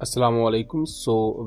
अस्सलाम वालेकुम।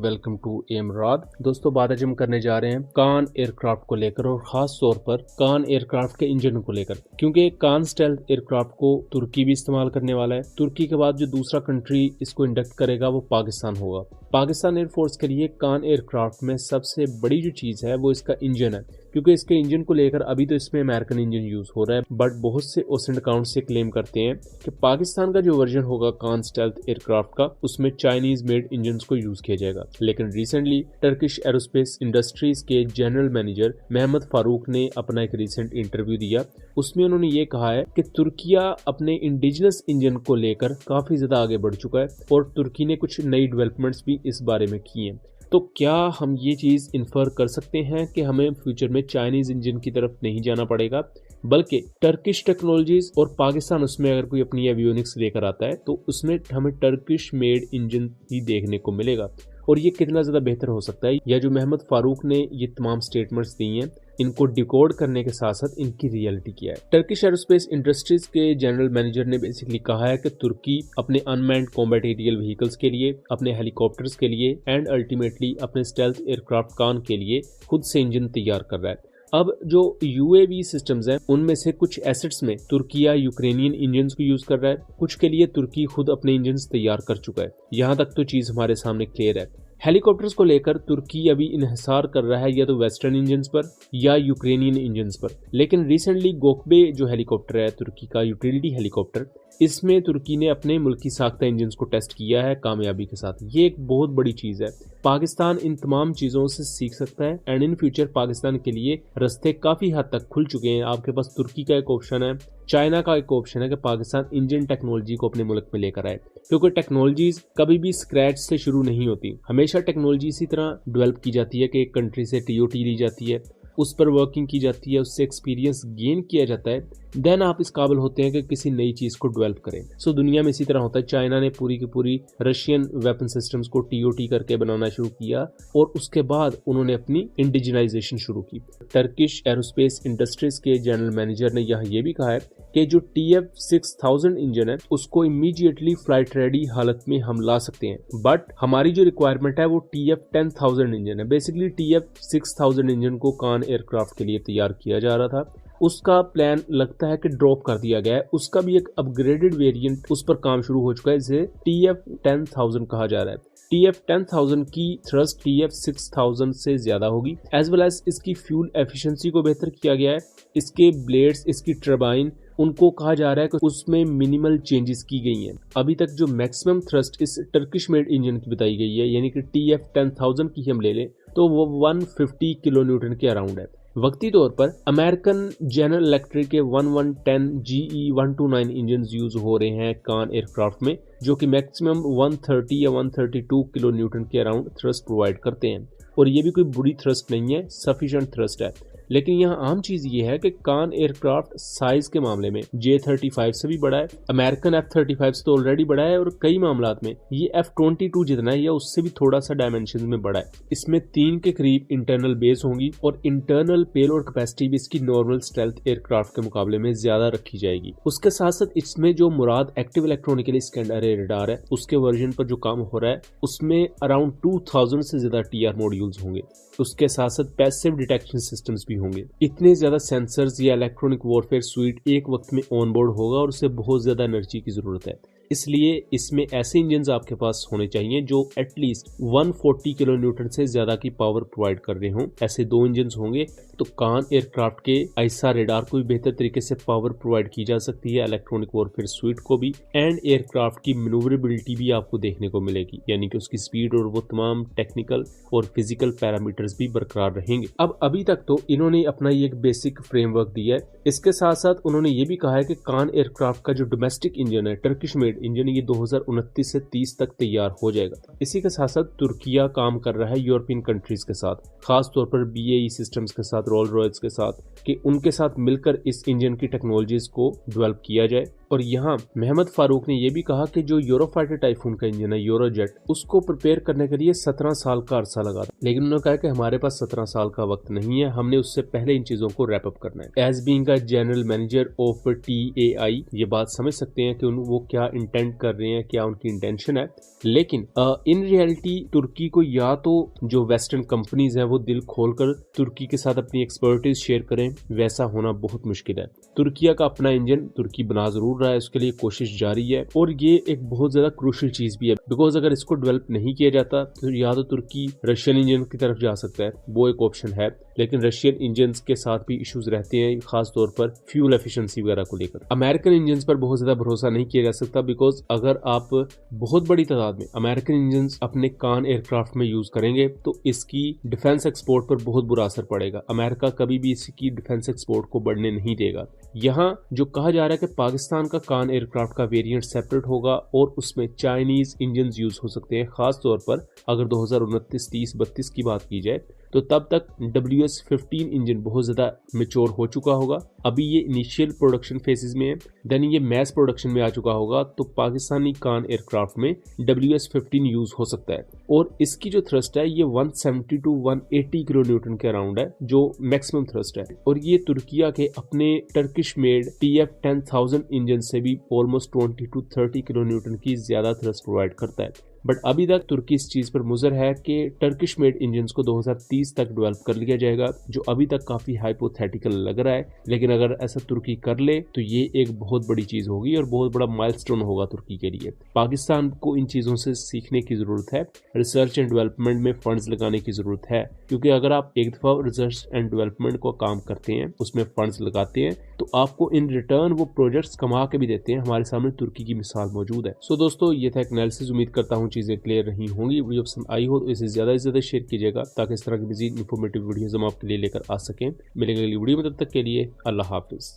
Welcome to एमराद। दोस्तों, बात आज हम करने जा रहे हैं कान एयरक्राफ्ट को लेकर और ख़ास तौर पर कान एयरक्राफ्ट के इंजन को लेकर, क्योंकि कान स्टेल्थ एयरक्राफ्ट को तुर्की भी इस्तेमाल करने वाला है। तुर्की के बाद जो दूसरा कंट्री इसको इंडक्ट करेगा वो पाकिस्तान होगा। पाकिस्तान एयरफोर्स के लिए कान एयरक्राफ्ट में सबसे बड़ी जो चीज़ है वो इसका इंजन है, क्योंकि इसके इंजन को लेकर अभी तो इसमें अमेरिकन इंजन यूज़ हो रहा है, बट बहुत से ओसेंट अकाउंट से क्लेम करते हैं कि पाकिस्तान का जो वर्जन होगा कान स्टेल्थ एयरक्राफ्ट का, उसमें चाइनीज मेड इंजन को यूज किया जाएगा। लेकिन रिसेंटली टर्किश एरोस्पेस इंडस्ट्रीज के जनरल मैनेजर मोहम्मद फारूक ने अपना एक रिसेंट इंटरव्यू दिया। उसमें उन्होंने ये कहा है कि तुर्किया अपने इंडिजिनस इंजन को लेकर काफी ज्यादा आगे बढ़ चुका है और तुर्की ने कुछ नई डेवलपमेंट्स भी इस बारे में की हैं। तो क्या हम ये चीज़ इन्फर कर सकते हैं कि हमें फ्यूचर में चाइनीज इंजन की तरफ नहीं जाना पड़ेगा, बल्कि टर्किश टेक्नोलॉजीज, और पाकिस्तान उसमें अगर कोई अपनी एवियोनिक्स लेकर आता है तो उसमें हमें टर्किश मेड इंजन ही देखने को मिलेगा। और ये कितना ज़्यादा बेहतर हो सकता है, या जो मोहम्मद फारूक ने ये तमाम स्टेटमेंट्स दी हैं, इनको डिकोड करने के साथ साथ इनकी रियलिटी क्या है। टर्किश एरोस्पेस इंडस्ट्रीज के जनरल मैनेजर ने बेसिकली कहा है कि तुर्की अपने अनमैन्ड कॉम्बैट एरियल व्हीकल्स के लिए, अपने हेलीकॉप्टर्स के लिए एंड अल्टीमेटली अपने स्टेल्थ एयरक्राफ्ट कान के लिए खुद से इंजन तैयार कर रहा है। अब जो यूएवी सिस्टम्स हैं उनमें से कुछ एसेट्स में तुर्किया यूक्रेनियन इंजन्स को यूज कर रहा है, कुछ के लिए तुर्की खुद अपने इंजन्स तैयार कर चुका है। यहाँ तक तो चीज हमारे सामने क्लियर है। हेलीकॉप्टर्स को लेकर तुर्की अभी इन्हिसार कर रहा है या तो वेस्टर्न इंजन्स पर या यूक्रेनियन इंजन्स पर, लेकिन रिसेंटली गोकबे जो हेलीकॉप्टर है तुर्की का यूटिलिटी हेलीकॉप्टर, इसमें तुर्की ने अपने मुल्क की साख्ता इंजन्स को टेस्ट किया है कामयाबी के साथ। ये एक बहुत बड़ी चीज़ है। पाकिस्तान इन तमाम चीज़ों से सीख सकता है एंड इन फ्यूचर पाकिस्तान के लिए रास्ते काफ़ी हद तक खुल चुके हैं। आपके पास तुर्की का एक ऑप्शन है, चाइना का एक ऑप्शन है कि पाकिस्तान इंजन टेक्नोलॉजी को अपने मुल्क में लेकर आए, क्योंकि टेक्नोलॉजीज कभी भी स्क्रैच से शुरू नहीं होती। हमेशा टेक्नोलॉजी इसी तरह डेवलप की जाती है कि एक कंट्री से टीओटी ली जाती है, उस पर वर्किंग की जाती है, उससे एक्सपीरियंस गेन किया जाता है, देन आप इस काबिल होते हैं कि किसी नई चीज़ को डेवलप करें। सो दुनिया में इसी तरह होता है। चाइना ने पूरी की पूरी रशियन वेपन सिस्टम्स को टीओटी करके बनाना शुरू किया और उसके बाद उन्होंने अपनी इंडिजिनाइजेशन शुरू की। टर्किश एरोस्पेस इंडस्ट्रीज के जनरल मैनेजर ने यहाँ ये भी कहा है कि जो TF6000 इंजन है उसको इमीडिएटली फ्लाइट रेडी हालत में हम ला सकते हैं, बट हमारी जो रिक्वायरमेंट है वो TF10000 इंजन है। बेसिकली TF6000 इंजन को कान एयरक्राफ्ट के लिए तैयार किया जा रहा था, उसका प्लान लगता है कि ड्रॉप कर दिया गया है। उसका भी एक अपग्रेडेड वेरिएंट उस पर काम शुरू हो चुका है, इसे TF10000 कहा जा रहा है। TF10000 की थ्रस्ट TF6000 से ज्यादा होगी, एज वेल एज इसकी फ्यूल एफिशिएंसी को बेहतर किया गया है। इसके ब्लेड्स, इसकी टर्बाइन, उनको कहा जा रहा है कि उसमें मिनिमल चेंजेस की गई हैं। अभी तक जो मैक्सिमम थ्रस्ट इस टर्किश मेड इंजन की बताई गई है, यानी कि TF10000 की हम ले लें तो वो 150 किलो न्यूटन के अराउंड है। वक्ती तौर पर अमेरिकन जनरल इलेक्ट्रिक के 1110 GE129 इंजन यूज हो रहे हैं कान एयरक्राफ्ट में, जो कि मैक्सिमम 130 या 132 किलो न्यूटन के अराउंड थ्रस्ट प्रोवाइड करते हैं। और ये भी कोई बुरी थ्रस्ट नहीं है, सफिशिएंट थ्रस्ट है। लेकिन यहाँ आम चीज़ ये है कि कान एयरक्राफ्ट साइज के मामले में J-35 से भी बड़ा है, अमेरिकन F-35 से तो ऑलरेडी बड़ा है, और कई मामलात में ये F-22 जितना है या उससे भी थोड़ा सा डायमेंशन में बड़ा है। इसमें 3 के करीब इंटरनल बेस होंगी और इंटरनल पेलोड कैपेसिटी भी इसकी नॉर्मल स्टेल्थ एयरक्राफ्ट के मुकाबले में ज्यादा रखी जाएगी। उसके साथ साथ इसमें जो मुराद एक्टिव इलेक्ट्रॉनिकली स्कैन्ड अरे रडार है उसके वर्जन पर जो काम हो रहा है उसमें अराउंड 2000 से ज्यादा TR मॉड्यूल्स होंगे। उसके साथ साथ पैसिव डिटेक्शन सिस्टम्स भी होंगे। इतने ज्यादा सेंसर्स या इलेक्ट्रॉनिक वॉरफेयर स्वीट एक वक्त में ऑन बोर्ड होगा और उसे बहुत ज्यादा एनर्जी की जरूरत है। इसलिए इसमें ऐसे इंजन आपके पास होने चाहिए जो एटलीस्ट 140 किलो न्यूटन से ज्यादा की पावर प्रोवाइड कर रहे हों। ऐसे 2 इंजन होंगे तो कान एयरक्राफ्ट के आइसा रेडार को भी बेहतर तरीके से पावर प्रोवाइड की जा सकती है, इलेक्ट्रॉनिक वॉरफेयर स्वीट को भी, एंड एयरक्राफ्ट की मैन्यूवरेबिलिटी भी आपको देखने को मिलेगी, यानी कि उसकी स्पीड और वो तमाम टेक्निकल और फिजिकल पैरामीटर्स भी बरकरार रहेंगे। अब अभी तक तो इन्होंने अपना ये एक बेसिक फ्रेमवर्क दिया है। इसके साथ साथ उन्होंने ये भी कहा है कि कान एयरक्राफ्ट का जो डोमेस्टिक इंजन है टर्किश मेड इंजन, ये 2029 से 30 तक तैयार हो जाएगा। इसी के साथ साथ तुर्किया काम कर रहा है यूरोपियन कंट्रीज के साथ, खास तौर पर BAE सिस्टम्स के साथ, रोल्स रॉयस के साथ, कि उनके साथ मिलकर इस इंजन की टेक्नोलॉजीज को डेवलप किया जाए। और यहाँ मोहम्मद फारूक ने यह भी कहा कि जो यूरोफाइटर टाइफून का इंजन है यूरोजेट, उसको प्रिपेयर करने के लिए 17 साल का अरसा लगा था, लेकिन उन्होंने कहा कि हमारे पास 17 साल का वक्त नहीं है, हमने उससे पहले इन चीजों को रैप अप करना है। एज बीइंग का जनरल मैनेजर ऑफ TAI ये बात समझ सकते हैं कि वो क्या इंटेंट कर रहे हैं, क्या उनकी इंटेंशन है। लेकिन इन रियलिटी तुर्की को या तो जो वेस्टर्न कंपनीज हैं वो दिल खोलकर तुर्की के साथ अपनी एक्सपर्टीज शेयर करें, वैसा होना बहुत मुश्किल है। तुर्किया का अपना इंजन तुर्की बना जरूर रहा है, उसके लिए कोशिश जारी है और ये एक बहुत ज्यादा क्रूशियल चीज भी है, बिकॉज अगर इसको डेवलप नहीं किया जाता तो या तो तुर्की रशियन इंजन की तरफ जा सकता है, वो एक ऑप्शन है। लेकिन रशियन इंजन के साथ भी इश्यूज रहते हैं, खास तौर पर फ्यूल एफिशिएंसी वगैरह को लेकर। अमेरिकन इंजन पर बहुत ज्यादा भरोसा नहीं किया जा सकता, बिकॉज अगर आप बहुत बड़ी तादाद में अमेरिकन इंजन अपने कान एयरक्राफ्ट में यूज करेंगे तो इसकी डिफेंस एक्सपोर्ट पर बहुत बुरा असर पड़ेगा। अमेरिका कभी भी इसकी डिफेंस एक्सपोर्ट को बढ़ने नहीं देगा। यहाँ जो कहा जा रहा है कि पाकिस्तान का कान एयरक्राफ्ट का वेरिएंट सेपरेट होगा और उसमें चाइनीज इंजन यूज हो सकते हैं, खास तौर पर अगर 2029, 30, 32 की बात की जाए तो तब तक WS-15 इंजन बहुत ज्यादा मेच्योर हो चुका होगा। अभी ये इनिशियल प्रोडक्शन फेजेस में है, देन ये मैस प्रोडक्शन में आ चुका होगा, तो पाकिस्तानी कान एयरक्राफ्ट में WS-15 यूज हो सकता है। और इसकी जो थ्रस्ट है ये 170 to 180 किलो न्यूटन के अराउंड है, जो मैक्सिमम थ्रस्ट है। और ये तुर्किया के अपने टर्किश मेड TF-10000 इंजन से भी ऑलमोस्ट 20 to 30 किलो न्यूटन की ज्यादा थ्रस्ट प्रोवाइड करता है। बट अभी तक तुर्की इस चीज पर मुजर है कि टर्किश मेड इंजन को 2030 तक डेवलप कर लिया जाएगा, जो अभी तक काफी हाइपोथेटिकल लग रहा है। लेकिन अगर ऐसा तुर्की कर ले तो ये एक बहुत बड़ी चीज होगी और बहुत बड़ा माइलस्टोन होगा तुर्की के लिए। पाकिस्तान को इन चीजों से सीखने की जरूरत है, रिसर्च एंड डेवलपमेंट में फंड्स लगाने की जरूरत है, क्योंकि अगर आप एक दफा रिसर्च एंड डेवलपमेंट को काम करते हैं, उसमें फंड्स लगाते हैं, तो आपको इन रिटर्न वो प्रोजेक्ट्स कमा के भी देते हैं। हमारे सामने तुर्की की मिसाल मौजूद है। सो दोस्तों, ये था एक एनालिसिस। उम्मीद करता हूँ चीजें क्लियर रही होंगी। वीडियो पसंद आई हो तो इसे ज्यादा से ज्यादा शेयर कीजिएगा, ताकि इस तरह की मजीद इंफॉर्मेटिव वीडियोस हम आपके लिए लेकर आ सकें। मिलेंगे अगली वीडियो में, तब तक के लिए अल्लाह हाफिज।